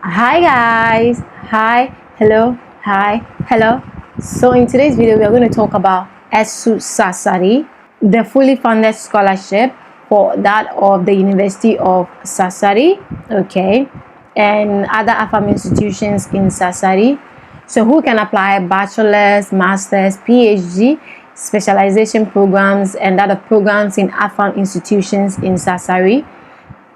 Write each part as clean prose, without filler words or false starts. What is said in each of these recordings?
Hi guys, hi, hello, hi, hello. So in today's video we are going to talk about ERSU Sassari, the fully funded scholarship for that of the University of Sassari, okay, and other AFAM institutions in Sassari. So who can apply bachelor's, master's, PhD, specialization programs and other programs in AFAM institutions in Sassari.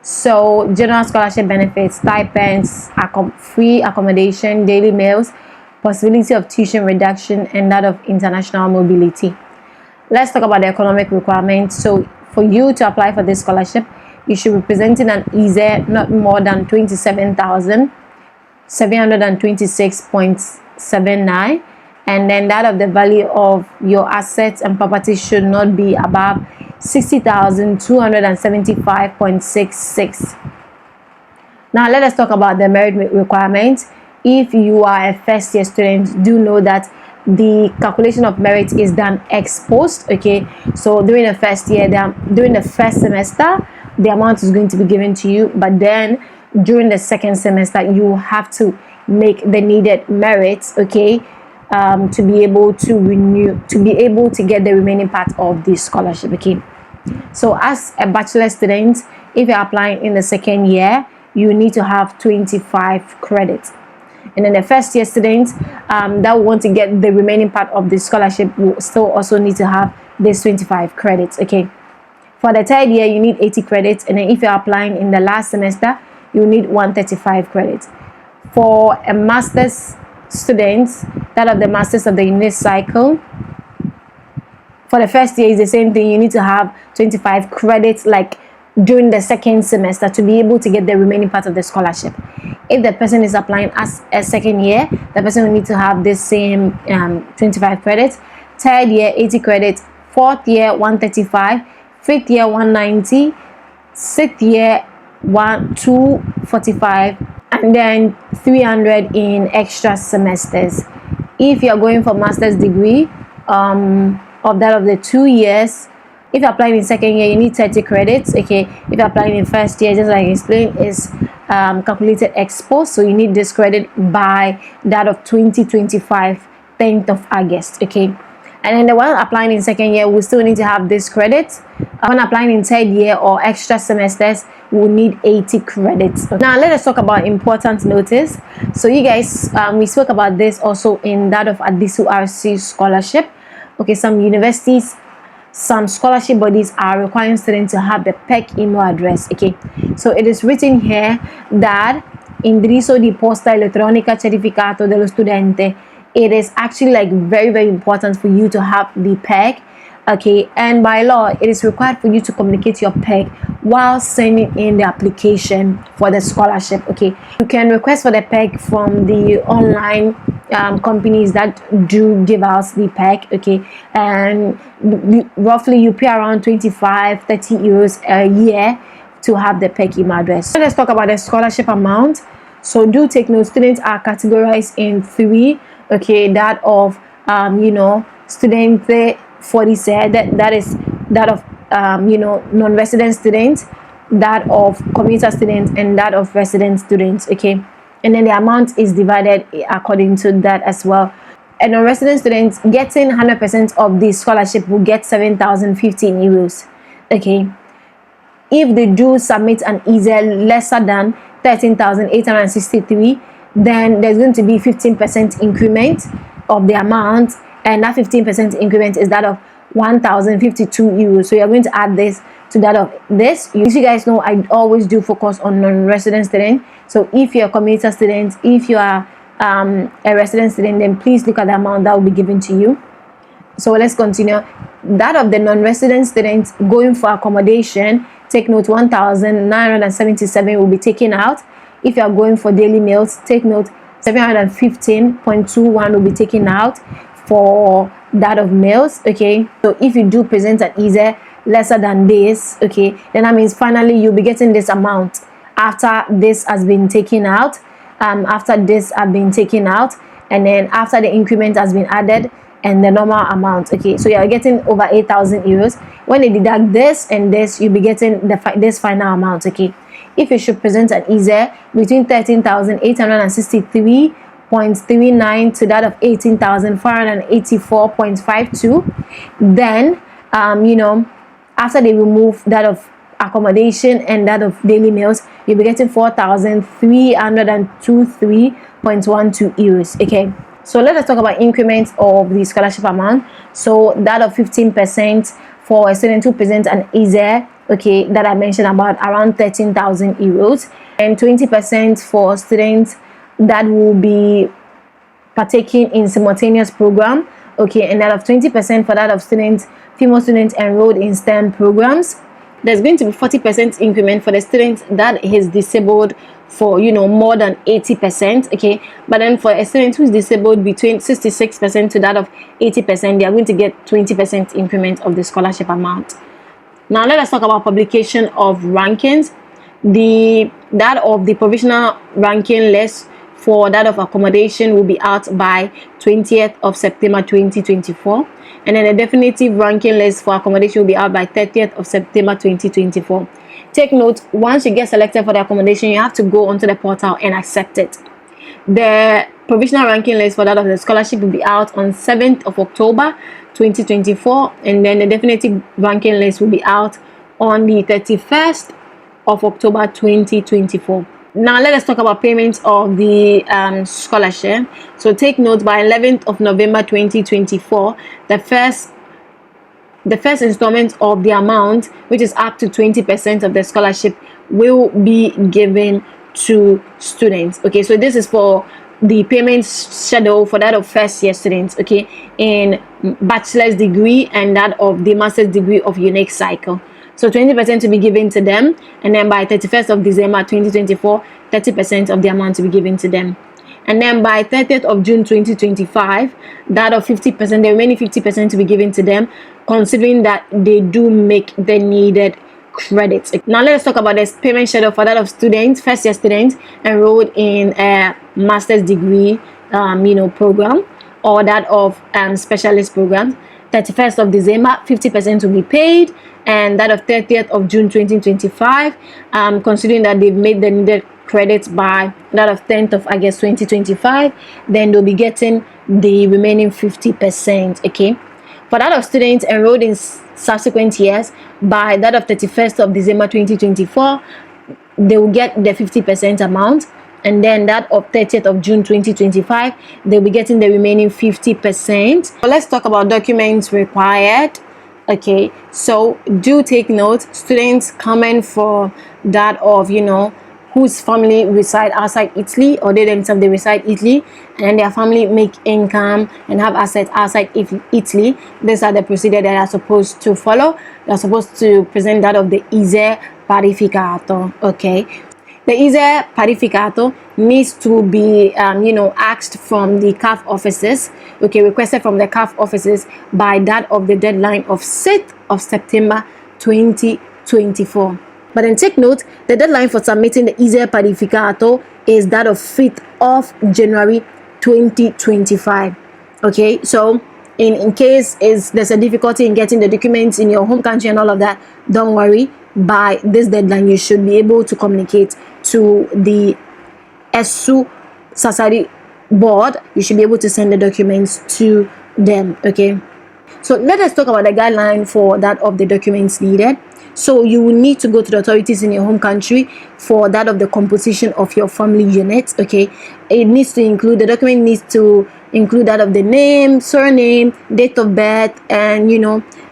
So general scholarship benefits, stipends, free accommodation, daily meals, possibility of tuition reduction, and that of international mobility. Let's talk about the economic requirements. So for you to apply for this scholarship, you should be presenting an EZ not more than 27,726.79, and then that of the value of your assets and property should not be above 60,275.66. Now let us talk about the merit requirements. If you are a first year student, do know that the calculation of merit is done ex post. Okay, so during the first year, during the first semester, the amount is going to be given to you, but then during the second semester you have to make the needed merits, okay, to be able to get the remaining part of the scholarship. Okay, so as a bachelor student, if you're applying in the second year, you need to have 25 credits, and then the first year students that want to get the remaining part of the scholarship will still also need to have this 25 credits. Okay, for the third year you need 80 credits, and then if you're applying in the last semester you need 135 credits. For a master's students, that of the masters of the university cycle, for the first year is the same thing. You need to have 25 credits like during the second semester to be able to get the remaining part of the scholarship. If the person is applying as a second year, the person will need to have the same 25 credits. Third year 80 credits, fourth year 135, fifth year 190, sixth year 245, and then 300 in extra semesters. If you're going for master's degree of that of the 2 years, if you're applying in second year you need 30 credits. Okay, if you're applying in first year, just like I explained, is calculated ex post, so you need this credit by that of 2025 10th of August. Okay, and then the one applying in second year will still need to have this credit. When applying in third year or extra semesters, we will need 80 credits. Now let us talk about important notice. So you guys, we spoke about this also in that of ERSU scholarship. Okay, some universities, some scholarship bodies are requiring students to have the PEC email address. Okay, so it is written here that indirizzo di posta elettronica certificato dello studente. It is actually like very important for you to have the PEC. Okay, and by law it is required for you to communicate your PEC while sending in the application for the scholarship. Okay, you can request for the PEC from the online companies that do give us the PEC. Okay, and roughly you pay around 25-30 euros a year to have the PEC email address. So let's talk about the scholarship amount. So do take note, students are categorized in three. Okay, that of student 40 said that is that of non-resident students, that of commuter students, and that of resident students. Okay, and then the amount is divided according to that as well. And non-resident students getting 100% of the scholarship will get 7,015 euros. Okay, if they do submit an EZ lesser than 13,863, then there's going to be 15% increment of the amount, and that 15% increment is that of 1,052 euros. So you're going to add this to that of this. You guys know I always do focus on non-resident student. So if you're a commuter student, if you are a resident student, then please look at the amount that will be given to you. So let's continue. That of the non-resident students going for accommodation, take note, 1,977 will be taken out. If you are going for daily meals, take note, 715.21 will be taken out for that of meals. Okay, so if you do present an EZ lesser than this, okay, then that means finally you'll be getting this amount after this has been taken out, and then after the increment has been added and the normal amount. Okay, so you're getting over 8,000 euros. When they deduct this and this, you'll be getting this final amount. Okay, if you should present an EZE between 13,863.39 to that of 18,484.52, then after they remove that of accommodation and that of daily meals, you'll be getting 4,323.12 euros. Okay, so let us talk about increments of the scholarship amount. So that of 15% for a student who presents an EZE, okay, that I mentioned about, around 13,000 euros, and 20% for students that will be partaking in simultaneous program, okay, and that of 20% for that of students, female students enrolled in STEM programs. There's going to be 40% increment for the student that is disabled for more than 80%, okay, but then for a student who's disabled between 66% to that of 80%, they are going to get 20% increment of the scholarship amount. Now let us talk about publication of rankings. That of the provisional ranking list for that of accommodation will be out by 20th of September 2024, and then the definitive ranking list for accommodation will be out by 30th of September 2024. Take note, once you get selected for the accommodation, you have to go onto the portal and accept it. The provisional ranking list for that of the scholarship will be out on 7th of October 2024, and then the definitive ranking list will be out on the 31st of October 2024. Now let us talk about payments of the scholarship. So take note, by 11th of November 2024, the first installment of the amount, which is up to 20% of the scholarship, will be given to students. Okay, so this is for the payment schedule for that of first year students, okay, in bachelor's degree and that of the master's degree of unique cycle. So 20% to be given to them, and then by 31st of December 2024, 30% of the amount to be given to them. And then by 30th of June 2025, that of 50%, the remaining 50% to be given to them, considering that they do make the needed credits. Now let us talk about this payment schedule for that of students, first year students enrolled in a master's degree program, or that of specialist programs. 31st of December, 50% will be paid, and that of 30th of June 2025, considering that they've made the needed credits by that of 10th of August 2025, then they'll be getting the remaining 50%. Okay, for that of students enrolled in subsequent years, by that of 31st of December 2024, they will get the 50% amount, and then that of 30th of June 2025, they'll be getting the remaining 50%. So let's talk about documents required. Okay, so do take note, students coming for that of whose family reside outside Italy, or they themselves reside Italy, and their family make income and have assets outside Italy. These are the procedure that are supposed to follow. They are supposed to present that of the EZE parificato. Okay, the EZE parificato needs to be asked from the CAF offices, okay, requested from the CAF offices by that of the deadline of 6th of September 2024. But then take note, the deadline for submitting the EZE parificato is that of 5th of January 2025. Okay, so in case there's a difficulty in getting the documents in your home country and all of that, don't worry. By this deadline, you should be able to communicate to the ERSU Sassari board. You should be able to send the documents to them. Okay, so let us talk about the guideline for that of the documents needed. So you will need to go to the authorities in your home country for that of the composition of your family unit. Okay, it needs to include, the document needs to include that of the name, surname, date of birth, and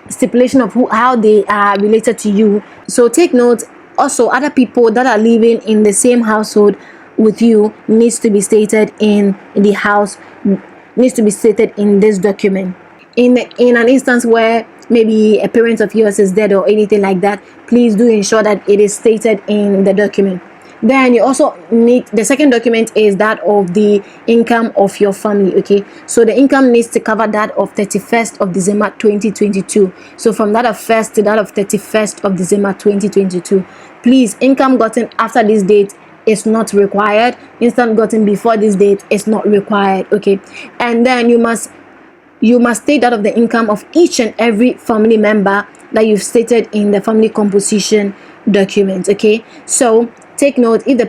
stipulation of how they are related to you. So take note, also other people that are living in the same household with you needs to be stated in the house, needs to be stated in this document. In an instance where maybe a parent of yours is dead or anything like that, please do ensure that it is stated in the document. Then you also need, the second document is that of the income of your family. Okay, so the income needs to cover that of 31st of December 2022. So from that of 1st to that of 31st of December 2022, please, income gotten after this date is not required. Income gotten before this date is not required. Okay, and then you must state that of the income of each and every family member that you've stated in the family composition document. Okay, so take note, if the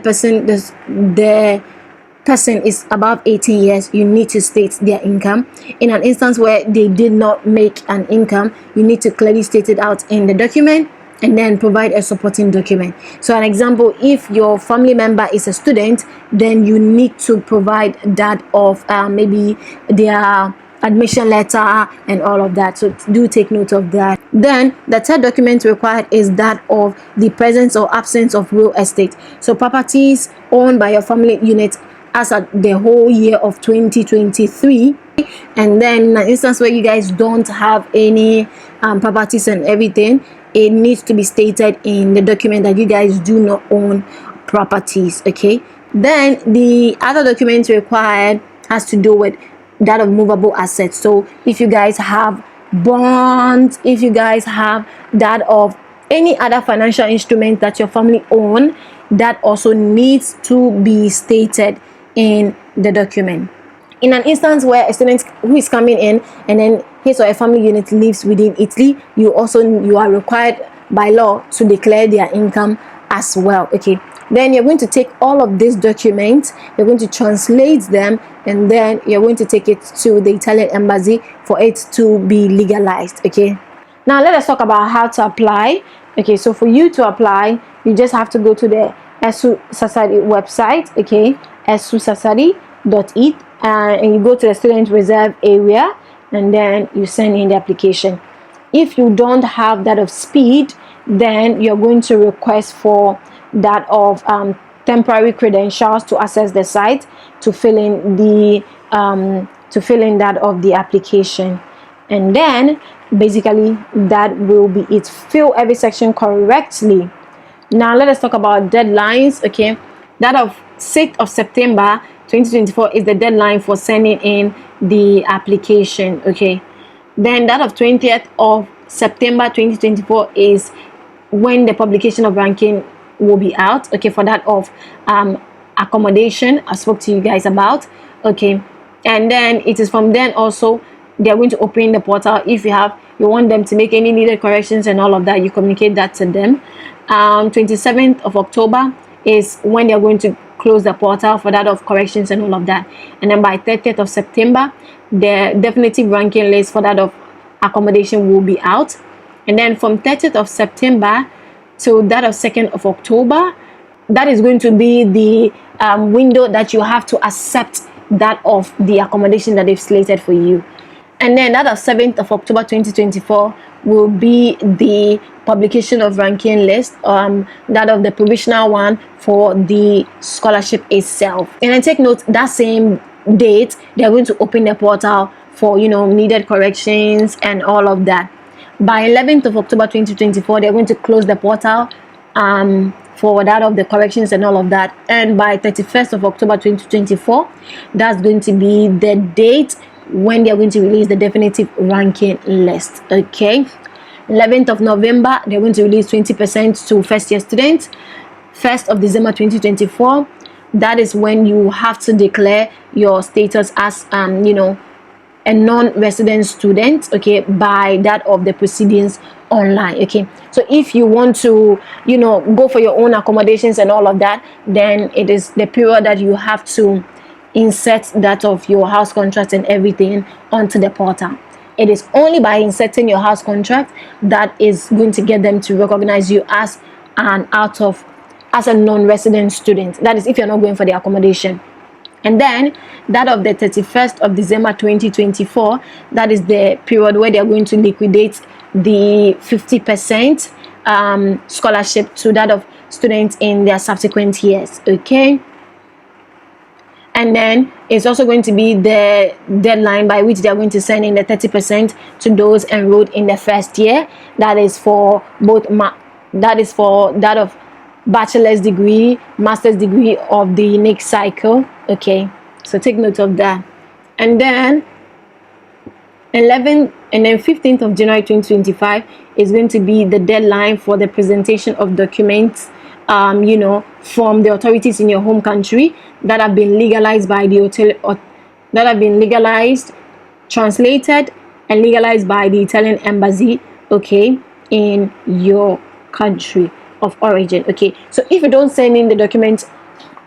person is above 18 years, you need to state their income. In an instance where they did not make an income, you need to clearly state it out in the document and then provide a supporting document. So an example, if your family member is a student, then you need to provide that of maybe their admission letter and all of that. So do take note of that. Then the third document required is that of the presence or absence of real estate. So properties owned by your family unit as at the whole year of 2023. And then in an instance where you guys don't have any properties and everything, it needs to be stated in the document that you guys do not own properties. Okay, then the other document required has to do with that of movable assets. So if you guys have bonds, if you guys have that of any other financial instrument that your family own, that also needs to be stated in the document. In an instance where a student who is coming in and then his or her family unit lives within Italy, you are required by law to declare their income as well. Okay, then you're going to take all of these documents, you're going to translate them, and then you're going to take it to the Italian embassy for it to be legalized. Okay, now let us talk about how to apply. Okay, so for you to apply, you just have to go to the ERSU Sassari website. Okay, ersusassari.it, and you go to the student reserve area, and then you send in the application. If you don't have that of speed, then you're going to request for that of temporary credentials to access the site, to fill in that of the application. And then basically that will be it. Fill every section correctly. Now let us talk about deadlines. Okay, that of 6th of September 2024 is the deadline for sending in the application. Okay, then that of 20th of September 2024 is when the publication of ranking will be out. Okay, for that of accommodation I spoke to you guys about. Okay, and then it is from then also they're going to open the portal. If you want them to make any needed corrections and all of that, you communicate that to them. 27th of October is when they're going to close the portal for that of corrections and all of that. And then by 30th of September, the definitive ranking list for that of accommodation will be out. And then from 30th of September to that of 2nd of October, that is going to be the window that you have to accept that of the accommodation that they've slated for you. And then that of 7th of October 2024 will be the publication of ranking list, that of the provisional one for the scholarship itself. And then take note, that same date they're going to open the portal for needed corrections and all of that. By 11th of October 2024 they're going to close the portal for that of the corrections and all of that. And by 31st of October 2024, that's going to be the date when they're going to release the definitive ranking list. Okay, 11th of November they're going to release 20% to first year students. 1st of December 2024, that is when you have to declare your status as a non-resident student, okay, by that of the proceedings online. Okay, so if you want to go for your own accommodations and all of that, then it is the period that you have to insert that of your house contract and everything onto the portal. It is only by inserting your house contract that is going to get them to recognize you as a non-resident student. That is if you're not going for the accommodation. And then that of the 31st of December 2024, that is the period where they're going to liquidate the 50% scholarship to that of students in their subsequent years. Okay, and then it's also going to be the deadline by which they're going to send in the 30% to those enrolled in the first year. That is for both that of bachelor's degree, master's degree of the next cycle. Okay, so take note of that. And then 15th of January 2025 is going to be the deadline for the presentation of documents from the authorities in your home country that have been legalized by the translated and legalized by the Italian embassy, okay, in your country. of origin. Okay, so if you don't send in the documents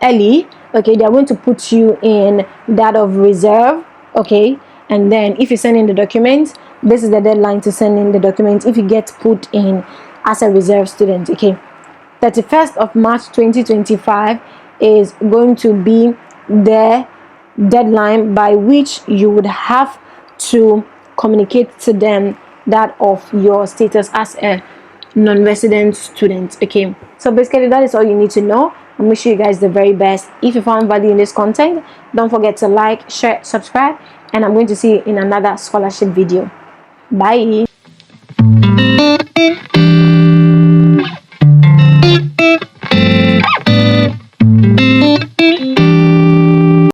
early, okay, they're going to put you in that of reserve. Okay, and then if you send in the documents, this is the deadline to send in the documents if you get put in as a reserve student. Okay, 31st of March 2025 is going to be the deadline by which you would have to communicate to them that of your status as a non-resident student. Okay, so basically that is all you need to know. I wish you guys the very best. If you found value in this content, don't forget to like, share, subscribe, and I'm going to see you in another scholarship video. Bye.